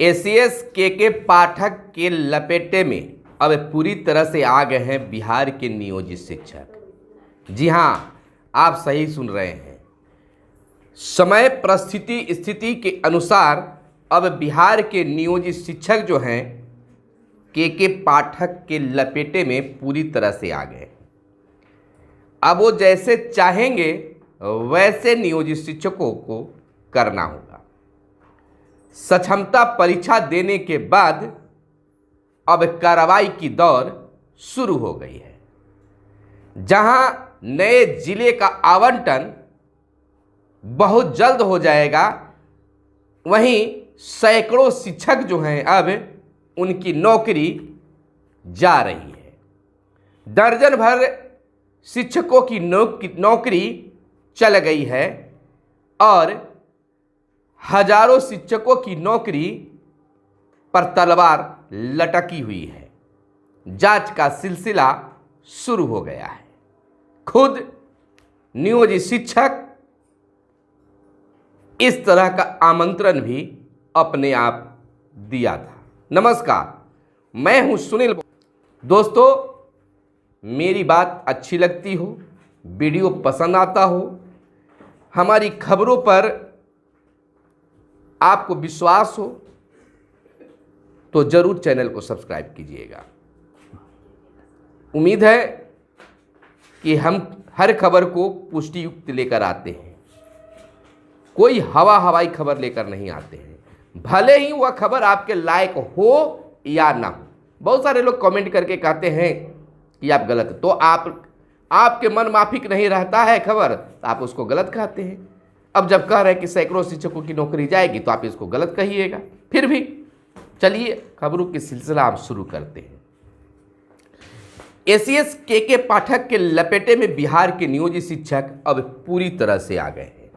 ACS के पाठक के लपेटे में अब पूरी तरह से आ गए हैं बिहार के नियोजित शिक्षक। जी हाँ, आप सही सुन रहे हैं। समय परिस्थिति स्थिति के अनुसार अब बिहार के नियोजित शिक्षक जो हैं के पाठक के लपेटे में पूरी तरह से आ गए। अब वो जैसे चाहेंगे वैसे नियोजित शिक्षकों को करना होगा। सक्षमता परीक्षा देने के बाद अब कार्रवाई की दौर शुरू हो गई है, जहां नए जिले का आवंटन बहुत जल्द हो जाएगा। वहीं सैकड़ों शिक्षक जो हैं अब उनकी नौकरी जा रही है। दर्जन भर शिक्षकों की नौकरी चल गई है और हजारों शिक्षकों की नौकरी पर तलवार लटकी हुई है। जांच का सिलसिला शुरू हो गया है। खुद नियोजित शिक्षक इस तरह का आमंत्रण भी अपने आप दिया था। नमस्कार, मैं हूं सुनील। दोस्तों, मेरी बात अच्छी लगती हो, वीडियो पसंद आता हो, हमारी खबरों पर आपको विश्वास हो तो जरूर चैनल को सब्सक्राइब कीजिएगा। उम्मीद है कि हम हर खबर को पुष्टि युक्त लेकर आते हैं, कोई हवाई खबर लेकर नहीं आते हैं, भले ही वह खबर आपके लायक हो या ना हो। बहुत सारे लोग कमेंट करके कहते हैं कि आप गलत, तो आपके मन माफिक नहीं रहता है खबर तो आप उसको गलत कहते हैं। अब जब कह रहे हैं कि सैकड़ों शिक्षकों की नौकरी जाएगी तो आप इसको गलत कहिएगा। फिर भी चलिए खबरों की सिलसिला हम शुरू करते हैं। एसीएस के पाठक के लपेटे में बिहार के नियोजित शिक्षक अब पूरी तरह से आ गए हैं।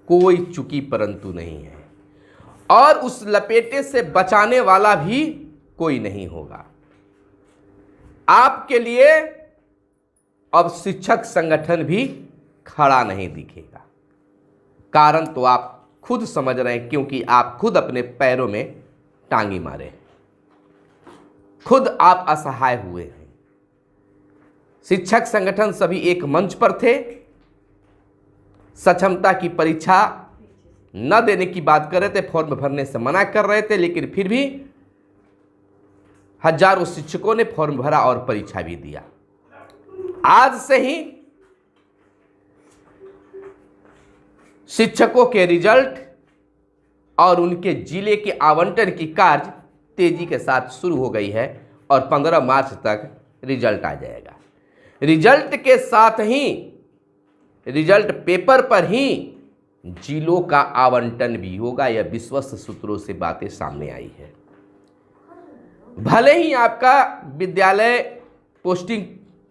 कोई चुकी परंतु नहीं है और उस लपेटे से बचाने वाला भी कोई नहीं होगा। आपके लिए अब शिक्षक संगठन भी खड़ा नहीं दिखेगा। कारण तो आप खुद समझ रहे हैं, क्योंकि आप खुद अपने पैरों में टांगी मारे हैं, खुद आप असहाय हुए हैं। शिक्षक संगठन सभी एक मंच पर थे, सक्षमता की परीक्षा न देने की बात कर रहे थे, फॉर्म भरने से मना कर रहे थे, लेकिन फिर भी हजारों शिक्षकों ने फॉर्म भरा और परीक्षा भी दिया। आज से ही शिक्षकों के रिजल्ट और उनके जिले के आवंटन की कार्य तेजी के साथ शुरू हो गई है और 15 मार्च तक रिजल्ट आ जाएगा। रिजल्ट के साथ ही रिजल्ट पेपर पर ही जिलों का आवंटन भी होगा। यह विश्वस्त सूत्रों से बातें सामने आई है। भले ही आपका विद्यालय पोस्टिंग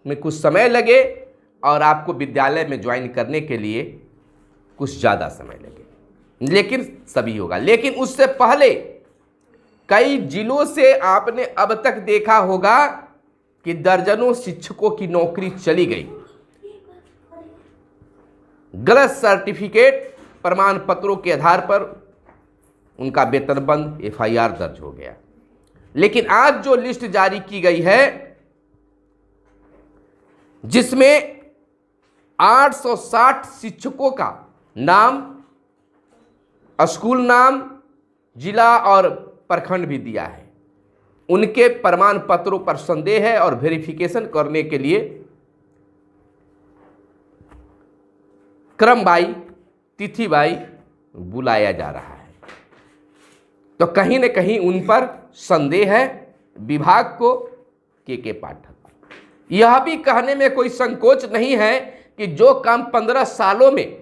में कुछ समय लगे और आपको विद्यालय में ज्वाइन करने के लिए कुछ ज़्यादा समय लगे, लेकिन सभी होगा। लेकिन उससे पहले कई जिलों से आपने अब तक देखा होगा कि दर्जनों शिक्षकों की नौकरी चली गई। गलत सर्टिफिकेट प्रमाण पत्रों के आधार पर उनका वेतन बंद, एफआईआर दर्ज हो गया। लेकिन आज जो लिस्ट जारी की गई है, जिसमें 860 शिक्षकों का नाम, स्कूल नाम, जिला और प्रखंड भी दिया है। उनके प्रमाण पत्रों पर संदेह है और वेरिफिकेशन करने के लिए क्रम बाई, तिथि बाई बुलाया जा रहा है। तो कहीं न कहीं उन पर संदेह है विभाग को, के पाठक को। यह भी कहने में कोई संकोच नहीं है कि जो काम 15 सालों में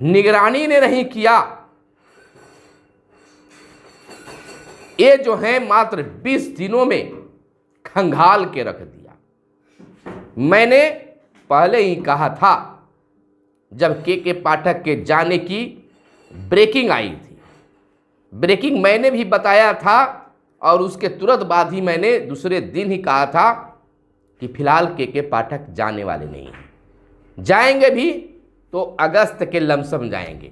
निगरानी ने नहीं किया, ये जो है मात्र 20 दिनों में खंगाल के रख दिया। मैंने पहले ही कहा था, जब के पाठक के जाने की ब्रेकिंग आई थी, ब्रेकिंग मैंने भी बताया था और उसके तुरंत बाद ही मैंने दूसरे दिन ही कहा था कि फिलहाल के पाठक जाने वाले नहीं हैं। जाएंगे भी तो अगस्त के लमसम जाएंगे।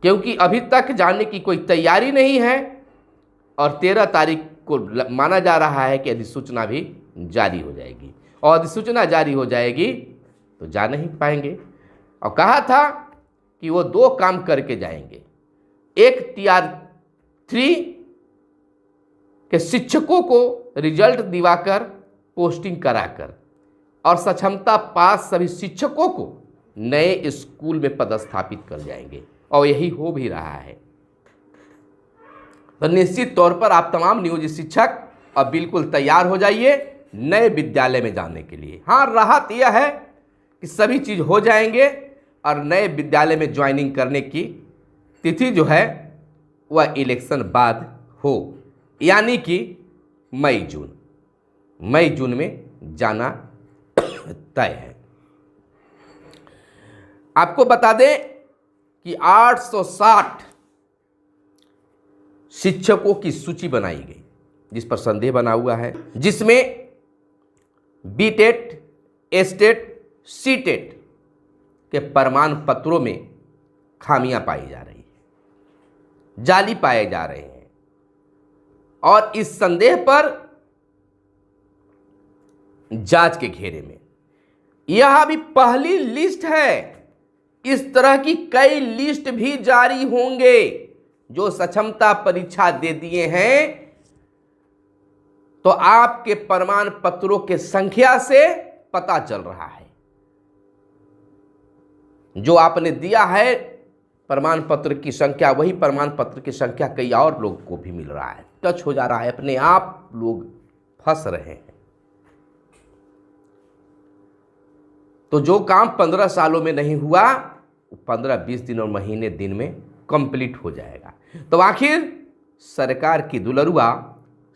क्योंकि अभी तक जाने की कोई तैयारी नहीं है और 13 तारीख को माना जा रहा है कि अधिसूचना भी जारी हो जाएगी, और अधिसूचना जारी हो जाएगी तो जा नहीं पाएंगे। और कहा था कि वो 2 काम करके जाएंगे, एक TR3 के शिक्षकों को रिजल्ट दिवाकर पोस्टिंग कराकर और सक्षमता पास सभी शिक्षकों को नए स्कूल में पदस्थापित कर जाएंगे, और यही हो भी रहा है। तो निश्चित तौर पर आप तमाम नियोजित शिक्षक अब बिल्कुल तैयार हो जाइए नए विद्यालय में जाने के लिए। हाँ, राहत यह है कि सभी चीज़ हो जाएंगे और नए विद्यालय में ज्वाइनिंग करने की तिथि जो है वह इलेक्शन बाद हो, यानी कि मई जून में जाना तय है। आपको बता दें कि 860 शिक्षकों की सूची बनाई गई, जिस पर संदेह बना हुआ है, जिसमें बीटेट, एस्टेट, सीटेट के प्रमाण पत्रों में खामियां पाई जा रही है, जाली पाए जा रहे हैं। और इस संदेह पर जांच के घेरे में यह अभी पहली लिस्ट है, इस तरह की कई लिस्ट भी जारी होंगे। जो सक्षमता परीक्षा दे दिए हैं तो आपके प्रमाण पत्रों के संख्या से पता चल रहा है, जो आपने दिया है प्रमाण पत्र की संख्या, वही प्रमाण पत्र की संख्या कई और लोगों को भी मिल रहा है, टच हो जा रहा है, अपने आप लोग फंस रहे हैं। तो जो काम 15 सालों में नहीं हुआ, 15-20 दिन और महीने दिन में कंप्लीट हो जाएगा। तो आखिर सरकार की दुलरुआ,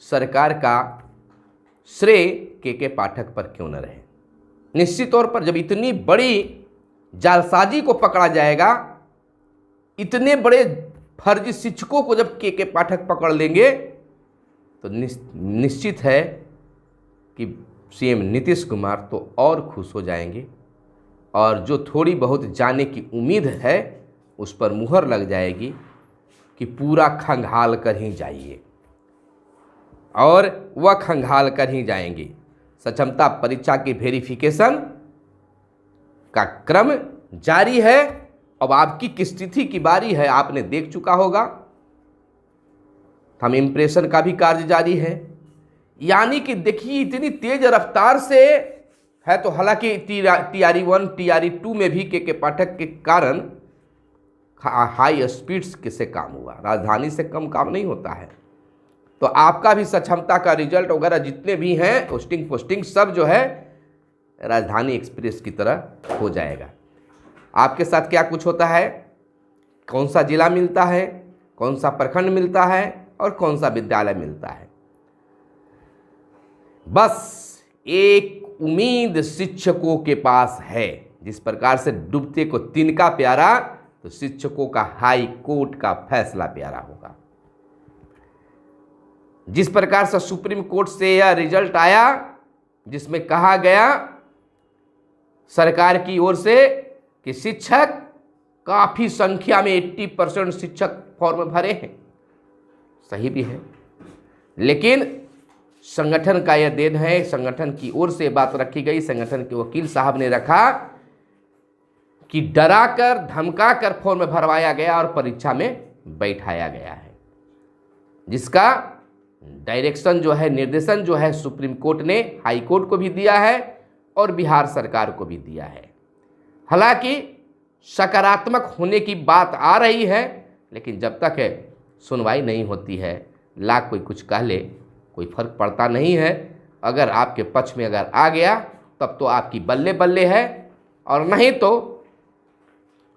सरकार का श्रेय के पाठक पर क्यों न रहे। निश्चित तौर पर जब इतनी बड़ी जालसाजी को पकड़ा जाएगा, इतने बड़े फर्जी शिक्षकों को जब के पाठक पकड़ लेंगे, तो निश्चित है कि सीएम नीतीश कुमार तो और खुश हो जाएंगे, और जो थोड़ी बहुत जाने की उम्मीद है उस पर मुहर लग जाएगी कि पूरा खंगाल कर ही जाइए, और वह खंगाल कर ही जाएंगे। सक्षमता परीक्षा की वेरिफिकेशन का क्रम जारी है। अब आपकी किस तिथि की बारी है आपने देख चुका होगा। हम इम्प्रेशन का भी कार्य जारी है, यानी कि देखिए इतनी तेज रफ्तार से है। तो हालांकि TRE1 TRE2 में भी के पाठक के कारण हाई स्पीड्स से काम हुआ, राजधानी से कम काम नहीं होता है। तो आपका भी सक्षमता का रिजल्ट वगैरह जितने भी हैं पोस्टिंग सब जो है राजधानी एक्सप्रेस की तरह हो जाएगा। आपके साथ क्या कुछ होता है, कौन सा जिला मिलता है, कौन सा प्रखंड मिलता है और कौन सा विद्यालय मिलता है, बस एक उम्मीद शिक्षकों के पास है। जिस प्रकार से डूबते को तिनका प्यारा, तो शिक्षकों का हाई कोर्ट का फैसला प्यारा होगा। जिस प्रकार से सुप्रीम कोर्ट से यह रिजल्ट आया जिसमें कहा गया सरकार की ओर से कि शिक्षक काफ़ी संख्या में 80% शिक्षक फॉर्म भरे हैं, सही भी है, लेकिन संगठन का यह देन है, संगठन की ओर से बात रखी गई, संगठन के वकील साहब ने रखा कि डराकर धमकाकर फॉर्म भरवाया गया और परीक्षा में बैठाया गया है, जिसका डायरेक्शन जो है, निर्देशन जो है सुप्रीम कोर्ट ने हाई कोर्ट को भी दिया है और बिहार सरकार को भी दिया है। हालांकि सकारात्मक होने की बात आ रही है, लेकिन जब तक सुनवाई नहीं होती है, लाख कोई कुछ कह ले कोई फर्क पड़ता नहीं है। अगर आपके पक्ष में अगर आ गया तब तो आपकी बल्ले बल्ले है, और नहीं तो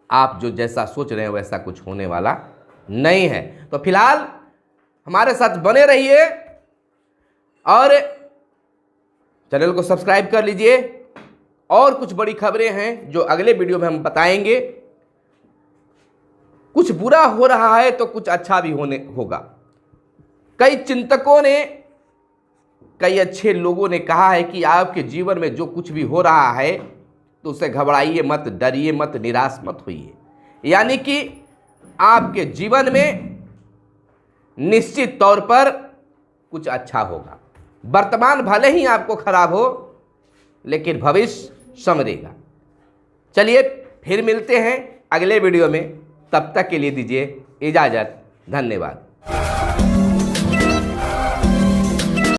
आप जो जैसा सोच रहे हैं वैसा कुछ होने वाला नहीं है। तो फिलहाल हमारे साथ बने रहिए और चैनल को सब्सक्राइब कर लीजिए। और कुछ बड़ी खबरें हैं जो अगले वीडियो में हम बताएंगे। कुछ बुरा हो रहा है तो कुछ अच्छा भी होगा। कई चिंतकों ने, कई अच्छे लोगों ने कहा है कि आपके जीवन में जो कुछ भी हो रहा है तो उससे घबराइए मत, डरिए मत, निराश मत होइए। यानी कि आपके जीवन में निश्चित तौर पर कुछ अच्छा होगा। वर्तमान भले ही आपको खराब हो, लेकिन भविष्य संवरेगा। चलिए फिर मिलते हैं अगले वीडियो में, तब तक के लिए दीजिए इजाज़त। धन्यवाद।